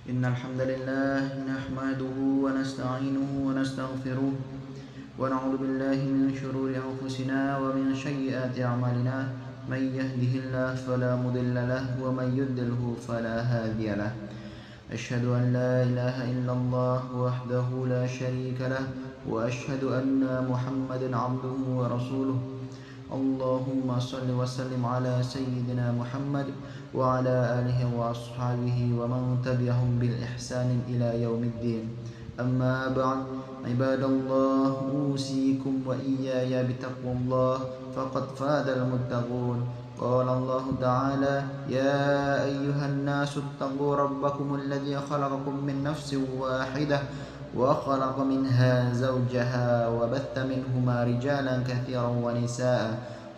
إن الحمد لله نحمده ونستعينه ونستغفره ونعوذ بالله من شرور أنفسنا ومن سيئات أعمالنا. من يهده الله فلا مضل له ومن يضلل فلا هادي له. أشهد أن لا إله إلا الله وحده لا شريك له وأشهد أن محمدا عبده ورسوله. اللهم صل وسلم على سيدنا محمد وعلى آله وأصحابه ومن تبعهم بالإحسان إلى يوم الدين. أما بعد، عباد الله، أوصيكم وإياي بتقوى الله فقد فاز المتقون. قال الله تعالى: يا أيها الناس اتقوا ربكم الذي خلقكم من نفس واحدة وخلق منها زوجها وبث منهما رجالا كثيرا ونساء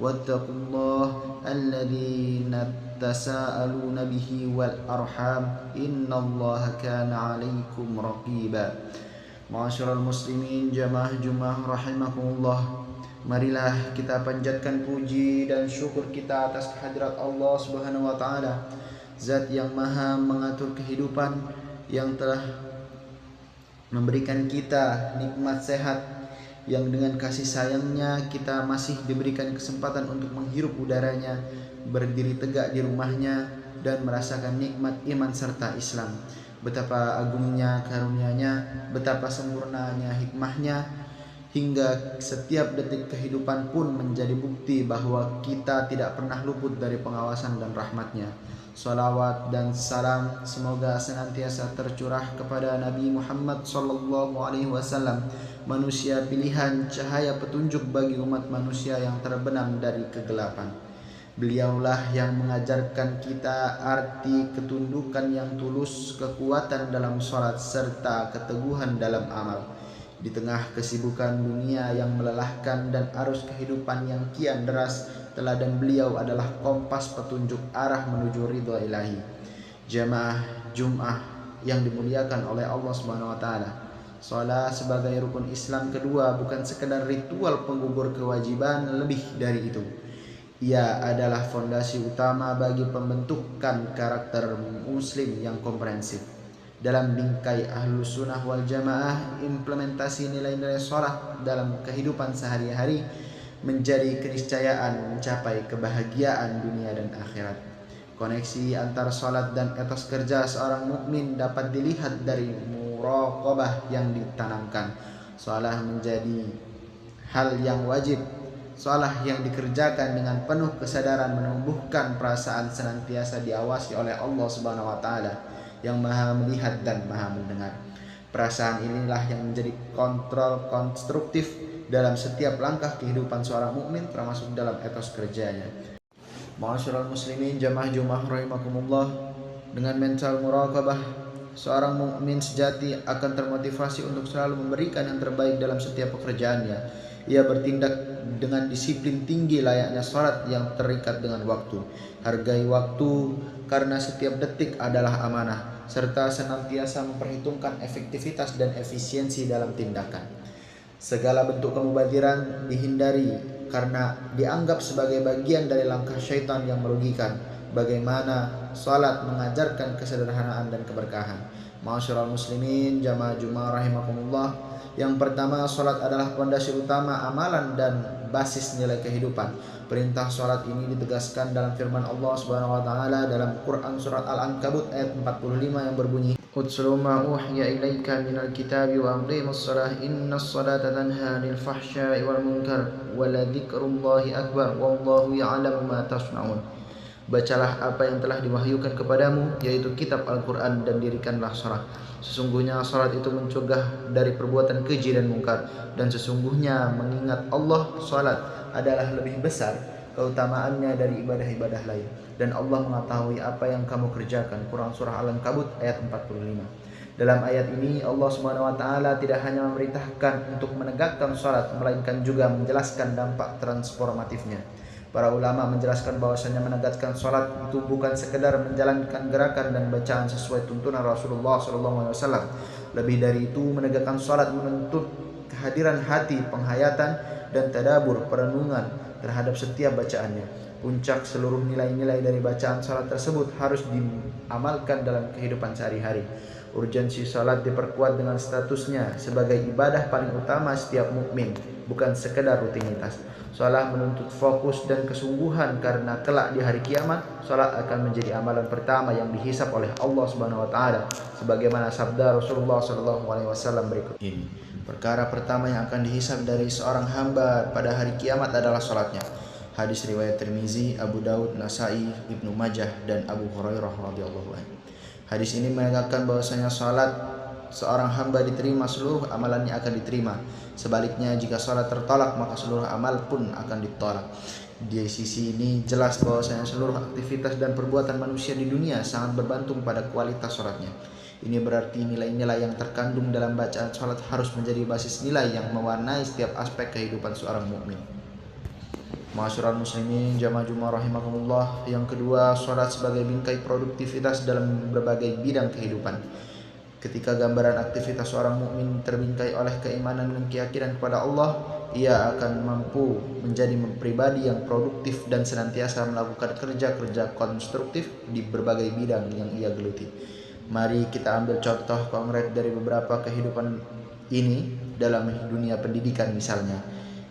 واتقوا الله الذين تساءلون به والأرحام إن الله كان عليكم رقيبا. Ma'asyiral muslimin, jamaah Jumat rahimakumullah. Marilah kita panjatkan puji dan syukur kita atas kehadirat Allah Subhanahu wa taala, Zat yang Maha mengatur kehidupan, yang telah memberikan kita nikmat sehat, yang dengan kasih sayangnya kita masih diberikan kesempatan untuk menghirup udaranya, berdiri tegak di rumahnya, dan merasakan nikmat iman serta Islam. Betapa agungnya karunia-Nya, betapa sempurnanya hikmahnya, hingga setiap detik kehidupan pun menjadi bukti bahwa kita tidak pernah luput dari pengawasan dan rahmat-Nya. Salawat dan salam semoga senantiasa tercurah kepada Nabi Muhammad SAW, manusia pilihan, cahaya petunjuk bagi umat manusia yang terbenam dari kegelapan. Beliaulah yang mengajarkan kita arti ketundukan yang tulus, kekuatan dalam sholat, serta keteguhan dalam amal. Di tengah kesibukan dunia yang melelahkan dan arus kehidupan yang kian deras, teladan beliau adalah kompas petunjuk arah menuju ridha ilahi. Jamaah Jum'ah yang dimuliakan oleh Allah Subhanahu wa taala. Salat sebagai rukun Islam kedua bukan sekedar ritual penggugur kewajiban, lebih dari itu. Ia adalah fondasi utama bagi pembentukan karakter muslim yang komprehensif. Dalam bingkai Ahlus Sunnah wal Jamaah, implementasi nilai-nilai sholat dalam kehidupan sehari-hari menjadi keniscayaan mencapai kebahagiaan dunia dan akhirat. Koneksi antara sholat dan etos kerja seorang mukmin dapat dilihat dari muraqabah yang ditanamkan. Sholat menjadi hal yang wajib. Sholat yang dikerjakan dengan penuh kesadaran menumbuhkan perasaan senantiasa diawasi oleh Allah Subhanahu wa taala yang Maha melihat dan Maha mendengar. Perasaan inilah yang menjadi kontrol konstruktif dalam setiap langkah kehidupan seorang mukmin, termasuk dalam etos kerjanya. Ma'asyiral muslimin, jamaah Jumat rahimakumullah, dengan mental muraqabah, seorang mukmin sejati akan termotivasi untuk selalu memberikan yang terbaik dalam setiap pekerjaannya. Ia bertindak dengan disiplin tinggi layaknya sholat yang terikat dengan waktu. Hargai waktu karena setiap detik adalah amanah, serta senantiasa memperhitungkan efektivitas dan efisiensi dalam tindakan. Segala bentuk kemubaziran dihindari karena dianggap sebagai bagian dari langkah syaitan yang merugikan. Bagaimana salat mengajarkan kesederhanaan dan keberkahan. Ma'asyiral muslimin, jamaah Jumat rahimakumullah. Yang pertama, salat adalah pondasi utama amalan dan basis nilai kehidupan. Perintah salat ini ditegaskan dalam firman Allah Subhanahu wa taala dalam Quran surat Al-Ankabut ayat 45 yang berbunyi: "Utslu ma uhiya ilaika minal kitabi wa aqimus shalah innas salata tanha 'anil fahsya'i wal munkar wa la dzikrullahi akbar wallahu ya'lamu ma tasna'un." Bacalah apa yang telah diwahyukan kepadamu, yaitu kitab Al-Quran, dan dirikanlah salat. Sesungguhnya salat itu mencegah dari perbuatan keji dan mungkar, dan sesungguhnya mengingat Allah, salat adalah lebih besar keutamaannya dari ibadah-ibadah lain, dan Allah mengetahui apa yang kamu kerjakan. Quran surah Al-Ankabut ayat 45. Dalam ayat ini Allah Subhanahu wa taala tidak hanya memerintahkan untuk menegakkan salat, melainkan juga menjelaskan dampak transformatifnya. Para ulama menjelaskan bahwasanya menegakkan salat itu bukan sekedar menjalankan gerakan dan bacaan sesuai tuntunan Rasulullah SAW. Lebih dari itu, menegakkan salat menuntut kehadiran hati, penghayatan, dan tadabbur, perenungan terhadap setiap bacaannya. Puncak seluruh nilai-nilai dari bacaan salat tersebut harus diamalkan dalam kehidupan sehari-hari. Urgensi salat diperkuat dengan statusnya sebagai ibadah paling utama setiap mukmin, bukan sekedar rutinitas. Salat menuntut fokus dan kesungguhan karena kelak di hari kiamat salat akan menjadi amalan pertama yang dihisap oleh Allah Subhanahu wa taala sebagaimana sabda Rasulullah SAW berikut ini. Perkara pertama yang akan dihisap dari seorang hamba pada hari kiamat adalah salatnya. Hadis riwayat Tirmizi, Abu Daud, Nasai, Ibnu Majah dan Abu Hurairah radhiyallahu anhu. Hadis ini menegaskan bahwasanya salat seorang hamba diterima, seluruh amalannya akan diterima. Sebaliknya jika salat tertolak maka seluruh amal pun akan ditolak. Di sisi ini jelas bahwasanya seluruh aktivitas dan perbuatan manusia di dunia sangat bergantung pada kualitas salatnya. Ini berarti nilai-nilai yang terkandung dalam bacaan salat harus menjadi basis nilai yang mewarnai setiap aspek kehidupan seorang mukmin. Ma'asyiral muslimin jamaah Jumat rahimakumullah. Yang kedua, salat sebagai bingkai produktivitas dalam berbagai bidang kehidupan. Ketika gambaran aktivitas seorang mukmin terbingkai oleh keimanan dan keyakinan kepada Allah, ia akan mampu menjadi pribadi yang produktif dan senantiasa melakukan kerja-kerja konstruktif di berbagai bidang yang ia geluti. Mari kita ambil contoh konkret dari beberapa kehidupan ini dalam dunia pendidikan misalnya.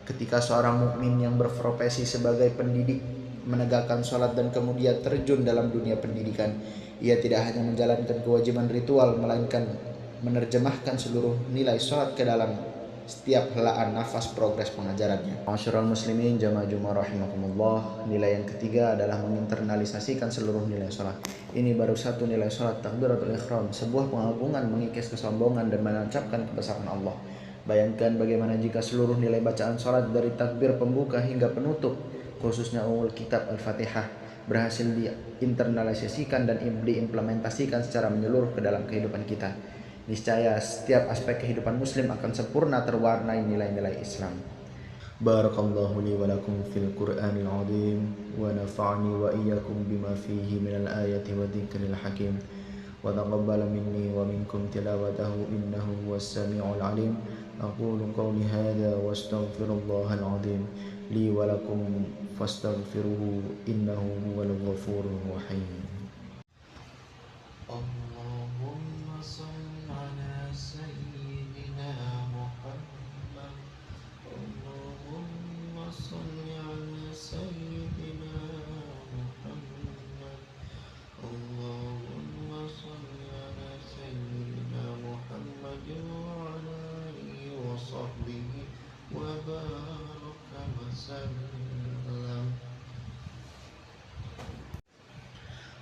Ketika seorang mukmin yang berprofesi sebagai pendidik menegakkan sholat dan kemudian terjun dalam dunia pendidikan, ia tidak hanya menjalankan kewajiban ritual melainkan menerjemahkan seluruh nilai sholat ke dalam setiap helaan nafas progres pengajarannya. Ma'asyiral muslimin jamaah Jumat rahimakumullah. Nilai yang ketiga adalah menginternalisasikan seluruh nilai sholat. Ini baru satu nilai sholat, takbiratul ihram, sebuah pengagungan mengikis kesombongan dan menancapkan kebesaran Allah. Bayangkan bagaimana jika seluruh nilai bacaan sholat dari takbir pembuka hingga penutup, khususnya umul kitab Al-Fatihah, berhasil diinternalisasikan dan diimplementasikan secara menyeluruh ke dalam kehidupan kita. Niscaya setiap aspek kehidupan muslim akan sempurna terwarnai nilai-nilai Islam. Barakallahu li wa lakum fil Qur'anil azim wa nafa'ani wa iyyakum bima fihi minal ayati wa dzikril hakim wa taqabbala minni wa minkum tilawatahu innahu huwas samiul alim. أقول قولي هذا وأستغفر الله العظيم لي ولكم فاستغفروه إنه هو الغفور الرحيم. اللهم صل على سيدنا محمد. اللهم صل على سيدنا محمد. اللهم صل على سيدنا محمد وعلى وصحبه وبارك وسلم.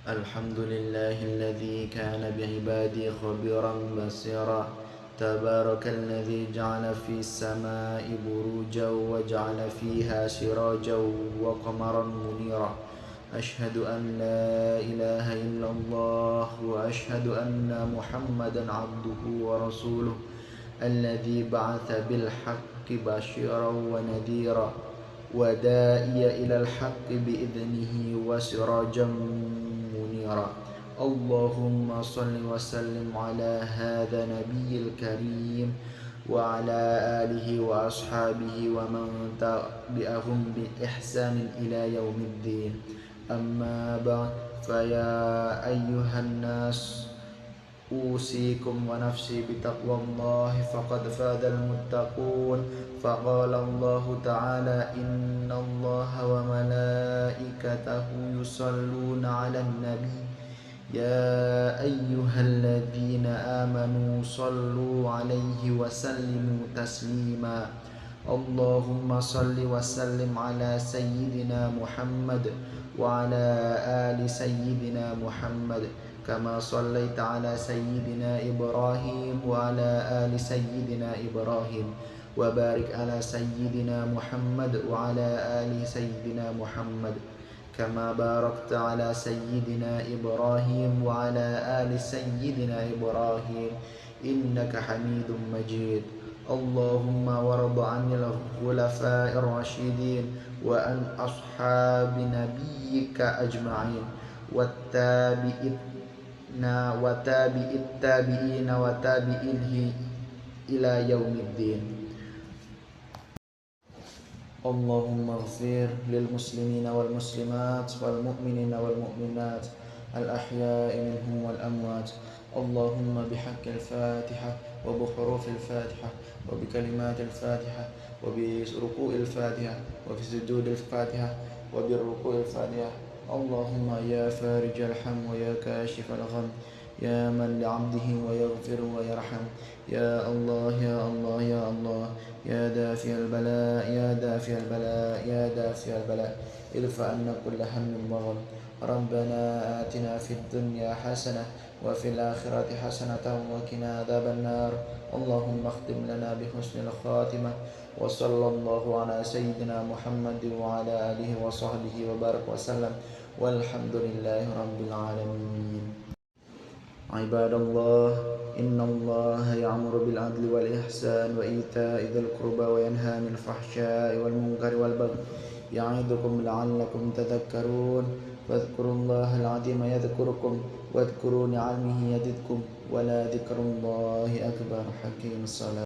الحمد لله الذي كان بعباده خبيرا بصيرا. تبارك الذي جعل في السماء بروجا وجعل فيها سراجا وقمرا منيرا. أشهد أن لا إله إلا الله وأشهد أن محمدا عبده ورسوله الذي بعث بالحق بشيرا ونذيرا وداعيا إلى الحق بإذنه وسراجا منيرا. اللهم صل وسلم على هذا النبي الكريم وعلى آله وأصحابه ومن تبعهم بإحسان إلى يوم الدين. أما بعد فيا أيها الناس أوصيكم ونفسي بتقوى الله فقد فاز المتقون. فقال الله تعالى إن الله وملائكته يصلون على النبي يا أيها الذين آمنوا صلوا عليه وسلموا تسليما. اللهم صل وسلم على سيدنا محمد وعلى آل سيدنا محمد كما صليت على سيدنا إبراهيم وعلى آل سيدنا إبراهيم وبارك على سيدنا محمد وعلى آل سيدنا محمد كما باركت على سيدنا إبراهيم وعلى آل سيدنا إبراهيم إنك حميد مجيد. اللهم وارض عن الخلفاء الراشدين وعن أصحاب نبيك أجمعين وتابع التابعين وتابعيه إلى يوم الدين. اللهم اغفر للمسلمين والمسلمات والمؤمنين والمؤمنات الأحياء منهم والأموات. اللهم بحق الفاتحة وبحروف الفاتحة وبكلمات الفاتحة وبركوع الفاتحة وبسجود الفاتحة وبالركوع الفاتحة. اللهم يا فارج الهم ويا كاشف الغم يا من لعبده ويغفر ويرحم. يا الله يا الله يا الله يا دافع البلاء يا دافع البلاء يا دافع البلاء ارفع عنا كل هم وغم. ربنا آتنا في الدنيا حسنة وفي الآخرة حسنة وقنا عذاب النار. اللهم اختم لنا بحسن الخاتمة وصلى الله على سيدنا محمد وعلى آله وصحبه وبارك وسلم والحمد لله رب العالمين. عباد الله إن الله يأمر بالعدل والإحسان وإيتاء ذي القربى وينهى عن الفحشاء والمنكر والبغي يعظكم لعلكم تذكرون. فاذكروا الله العظيم يذكركم واذكروا نعمه يزدكم ولذكر الله أكبر. حقيم الصلاة.